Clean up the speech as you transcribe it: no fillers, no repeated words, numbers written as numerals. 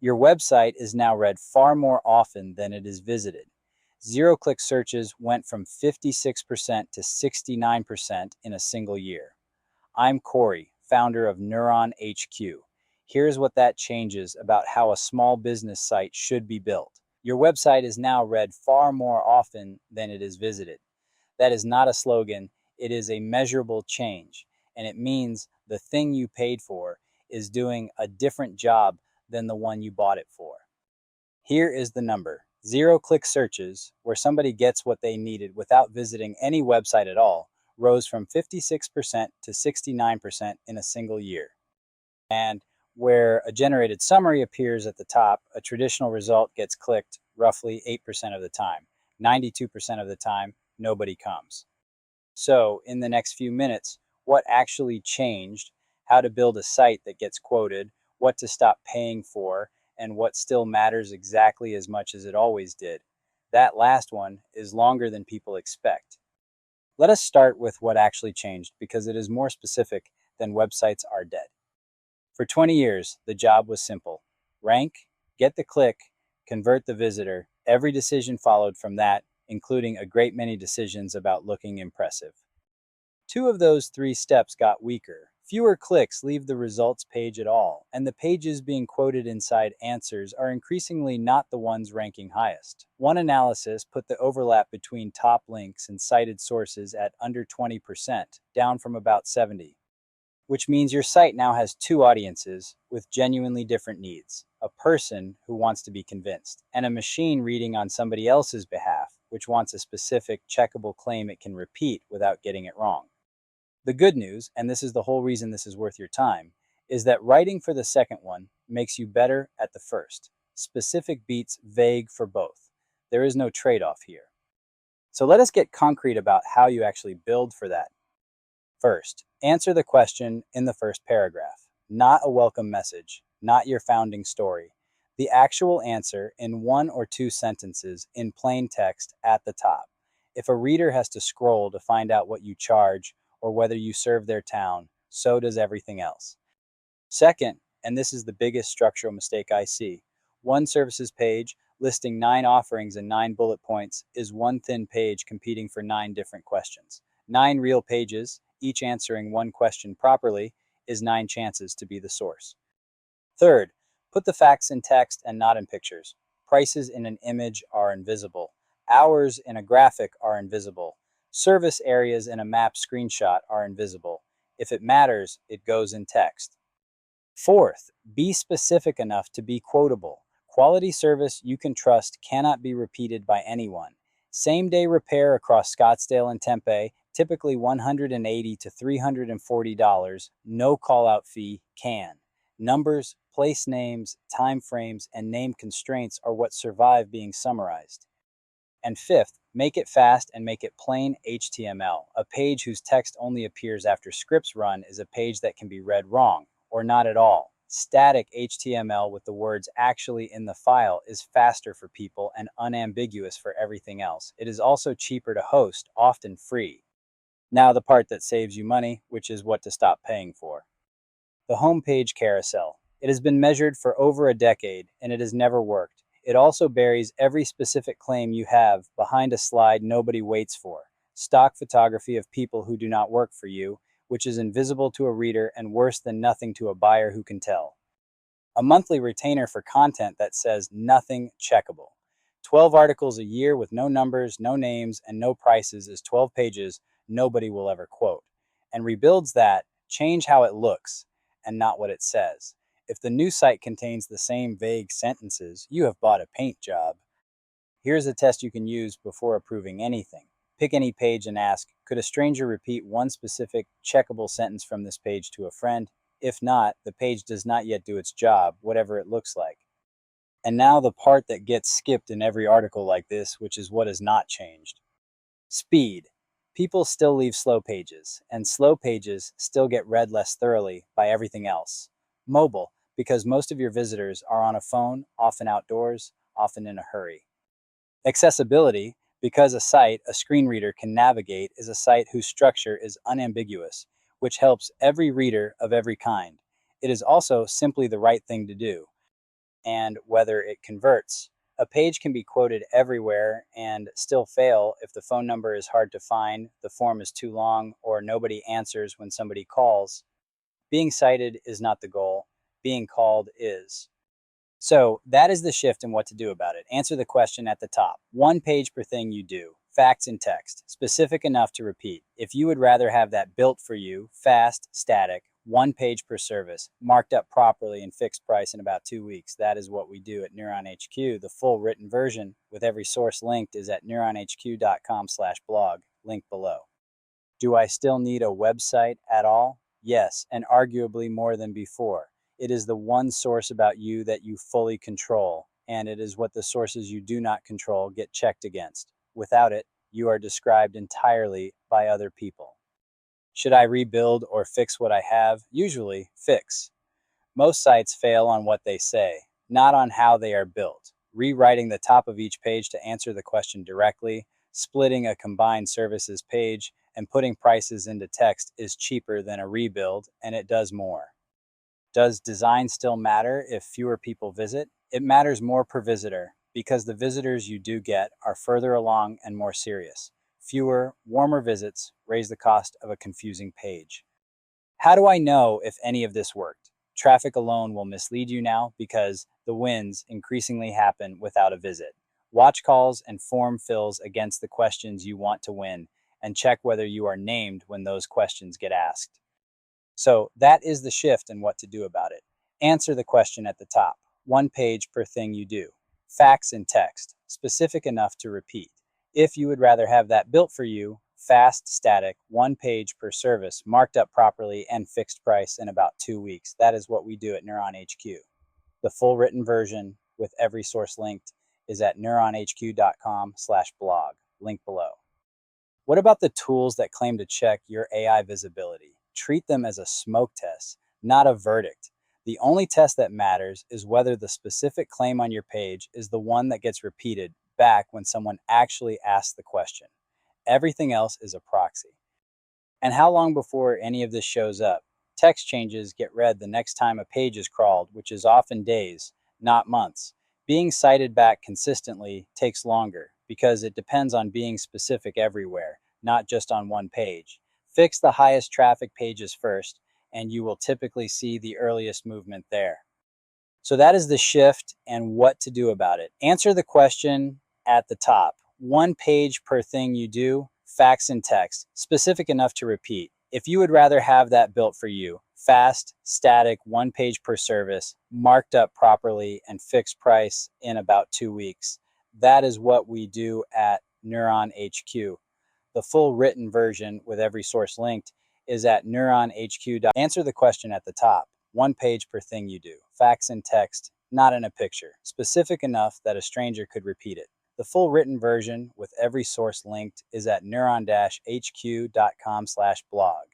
Your website is now read far more often than it is visited. Zero-click searches went from 56% to 69% in a single year. I'm Corey, founder of Neuron HQ. Here's what that changes about how a small business site should be built. Your website is now read far more often than it is visited. That is not a slogan, it is a measurable change, and it means the thing you paid for is doing a different job than the one you bought it for. Here is the number. Zero-click searches, where somebody gets what they needed without visiting any website at all, rose from 56% to 69% in a single year. And where a generated summary appears at the top, a traditional result gets clicked roughly 8% of the time. 92% of the time, nobody comes. So, in the next few minutes, what actually changed, how to build a site that gets quoted, what to stop paying for, and what still matters exactly as much as it always did. That last one is longer than people expect. Let us start with what actually changed because it is more specific than websites are dead. For 20 years, the job was simple. Rank, get the click, convert the visitor. Every decision followed from that, including a great many decisions about looking impressive. Two of those three steps got weaker. Fewer clicks leave the results page at all, and the pages being quoted inside answers are increasingly not the ones ranking highest. One analysis put the overlap between top links and cited sources at under 20%, down from about 70%. Which means your site now has two audiences with genuinely different needs. A person who wants to be convinced, and a machine reading on somebody else's behalf, which wants a specific, checkable claim it can repeat without getting it wrong. The good news, and this is the whole reason this is worth your time, is that writing for the second one makes you better at the first. Specific beats vague for both. There is no trade-off here. So let us get concrete about how you actually build for that. First, answer the question in the first paragraph, not a welcome message, not your founding story. The actual answer in one or two sentences in plain text at the top. If a reader has to scroll to find out what you charge or whether you serve their town, so does everything else. Second, and this is the biggest structural mistake I see, one services page listing 9 offerings and 9 bullet points is one thin page competing for 9 different questions. 9 real pages, each answering one question properly, is 9 chances to be the source. Third, put the facts in text and not in pictures. Prices in an image are invisible. Hours in a graphic are invisible. Service areas in a map screenshot are invisible. If it matters, it goes in text. Fourth, be specific enough to be quotable. Quality service you can trust cannot be repeated by anyone. Same-day repair across Scottsdale and Tempe, typically $180 to $340, no call-out fee, can. Numbers, place names, time frames, and name constraints are what survive being summarized. And fifth, make it fast and make it plain HTML. A page whose text only appears after scripts run is a page that can be read wrong, or not at all. Static HTML with the words actually in the file is faster for people and unambiguous for everything else. It is also cheaper to host, often free. Now the part that saves you money, which is what to stop paying for. The homepage carousel. It has been measured for over a decade, and it has never worked. It also buries every specific claim you have behind a slide nobody waits for. Stock photography of people who do not work for you, which is invisible to a reader and worse than nothing to a buyer who can tell. A monthly retainer for content that says nothing checkable. 12 articles a year with no numbers, no names, and no prices is 12 pages nobody will ever quote. And rebuilds that, change how it looks and not what it says. If the new site contains the same vague sentences, you have bought a paint job. Here's a test you can use before approving anything. Pick any page and ask, could a stranger repeat one specific checkable sentence from this page to a friend? If not, the page does not yet do its job, whatever it looks like. And now the part that gets skipped in every article like this, which is what has not changed. Speed. People still leave slow pages, and slow pages still get read less thoroughly by everything else. Mobile, because most of your visitors are on a phone, often outdoors, often in a hurry. Accessibility, because a site a screen reader can navigate is a site whose structure is unambiguous, which helps every reader of every kind. It is also simply the right thing to do. and whether it converts. A page can be quoted everywhere and still fail if the phone number is hard to find, the form is too long, or nobody answers when somebody calls. Being cited is not the goal, being called is. So that is the shift in what to do about it. Answer the question at the top. One page per thing you do. Facts in text. Specific enough to repeat. If you would rather have that built for you, fast, static, one page per service, marked up properly and fixed price in about 2 weeks. That is what we do at Neuron HQ. The full written version with every source linked is at neuronhq.com/blog. Link below. Do I still need a website at all? Yes, and arguably more than before. It is the one source about you that you fully control, and it is what the sources you do not control get checked against. Without it, you are described entirely by other people. Should I rebuild or fix what I have? Usually, fix. Most sites fail on what they say, not on how they are built. Rewriting the top of each page to answer the question directly, splitting a combined services page, and putting prices into text is cheaper than a rebuild, and it does more. Does design still matter if fewer people visit? It matters more per visitor because the visitors you do get are further along and more serious. Fewer, warmer visits raise the cost of a confusing page. How do I know if any of this worked? Traffic alone will mislead you now because the wins increasingly happen without a visit. Watch calls and form fills against the questions you want to win and check whether you are named when those questions get asked. So that is the shift in what to do about it. Answer the question at the top. One page per thing you do. Facts in text, specific enough to repeat. If you would rather have that built for you, fast, static, one page per service, marked up properly and fixed price in about 2 weeks. That is what we do at Neuron HQ. The full written version with every source linked is at neuronhq.com/blog. Link below. What about the tools that claim to check your AI visibility? Treat them as a smoke test, not a verdict. The only test that matters is whether the specific claim on your page is the one that gets repeated back when someone actually asks the question. Everything else is a proxy. And how long before any of this shows up? Text changes get read the next time a page is crawled, which is often days, not months. Being cited back consistently takes longer because it depends on being specific everywhere, not just on one page. Fix the highest traffic pages first, and you will typically see the earliest movement there. So that is the shift and what to do about it. Answer the question at the top. One page per thing you do, facts in text, specific enough to repeat. If you would rather have that built for you, fast, static, one page per service, marked up properly and fixed price in about 2 weeks. That is what we do at Neuron HQ. The full written version with every source linked is at neuronhq. Answer the question at the top. One page per thing you do. Facts in text, not in a picture. Specific enough that a stranger could repeat it. The full written version with every source linked is at neuron-hq.com/blog.